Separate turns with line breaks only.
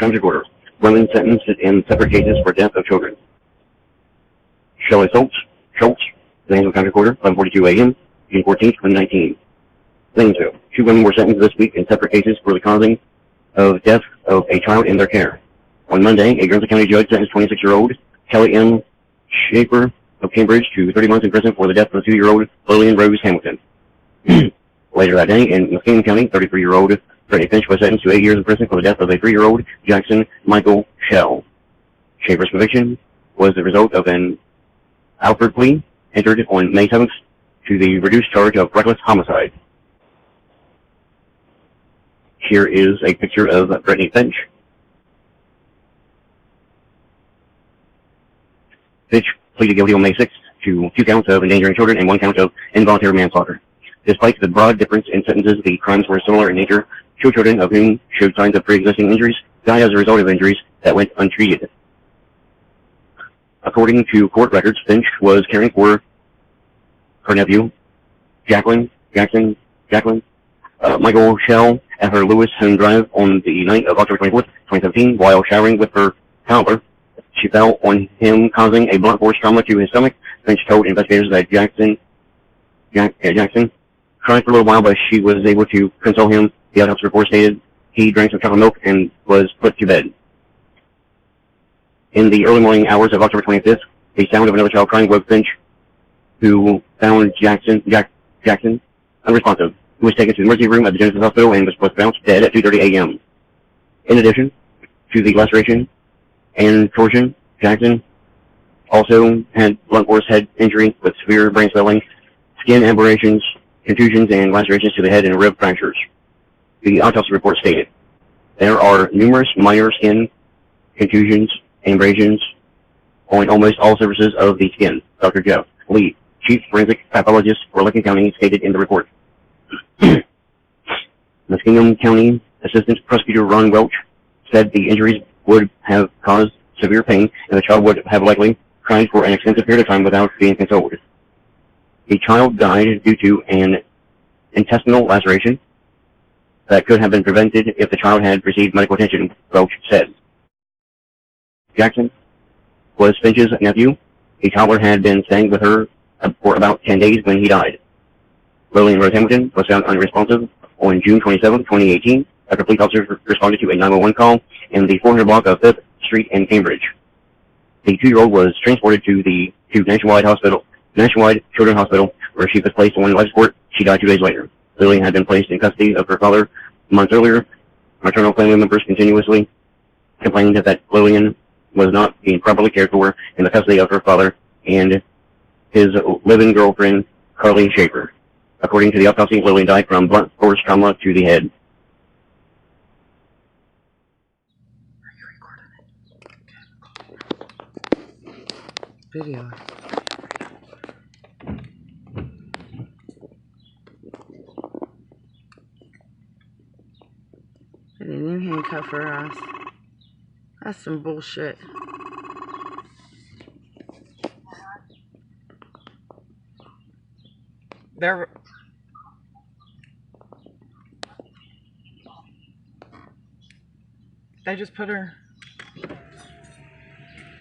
Crimes Recorder. Women sentenced in separate cases for death of children. Shelley Schultz, the National Crimes Recorder, 11:42 a.m., June 14, 2019. Lanesville. 2 women were sentenced this week in separate cases for the causing of death of a child in their care. On Monday, a Guernsey County judge sentenced 26-year-old Kelly M. Schaefer of Cambridge to 30 months in prison for the death of 2-year-old Lillian Rose Hamilton. Later that day, in Muskegon County, 33-year-old Brittany Fitch was sentenced to 8 years in prison for the death of a 3-year-old Jackson Michael Shell. Schaefer's conviction was the result of an Alford plea entered on May 7th to the reduced charge of reckless homicide. Here is a picture of Brittany Fitch. Fitch pleaded guilty on May 6th to 2 counts of endangering children and 1 count of involuntary manslaughter. Despite the broad difference in sentences, the crimes were similar in nature. 2 children, of whom showed signs of pre-existing injuries, died as a result of injuries that went untreated. According to court records, Finch was caring for her nephew, Michael Shell, at her Lewis home drive on the night of October 24th, 2017, while showering with her toddler. She fell on him, causing a blunt force trauma to his stomach. Finch told investigators that Jackson cried for a little while, but she was able to console him. The autopsy report stated he drank some chocolate milk and was put to bed. In the early morning hours of October 25th, the sound of another child crying woke Finch, who found Jackson unresponsive. He was taken to the emergency room at the Genesis Hospital and was pronounced dead at 2:30 a.m. In addition to the laceration and torsion, Jackson also had blunt force head injury with severe brain swelling, skin aberrations, contusions, and lacerations to the head and rib fractures. The autopsy report stated there are numerous minor skin contusions and abrasions on almost all surfaces of the skin. Dr. Jeff Lee, Chief Forensic Pathologist for Lincoln County, stated in the report. Muskegon County Assistant Prosecutor Ron Welch said the injuries would have caused severe pain and the child would have likely cried for an extensive period of time without being consoled. The child died due to an intestinal laceration that could have been prevented if the child had received medical attention, Welch said. Jackson was Finch's nephew. The toddler had been staying with her for about 10 days when he died. Lillian Rose Hamilton was found unresponsive on June 27, 2018, after police officers responded to a 911 call in the 400 block of 5th Street in Cambridge. The 2-year-old was transported to Nationwide Children's Hospital, where she was placed on life support. She died 2 days later. Lillian had been placed in custody of her father months earlier. Maternal family members continuously complained that Lillian was not being properly cared for in the custody of her father and his live-in girlfriend, Carly Schaefer. According to the autopsy, Lillian died from blunt force trauma to the head.
Are you recording it? Video. They didn't handcuff her ass. That's some bullshit. They just put her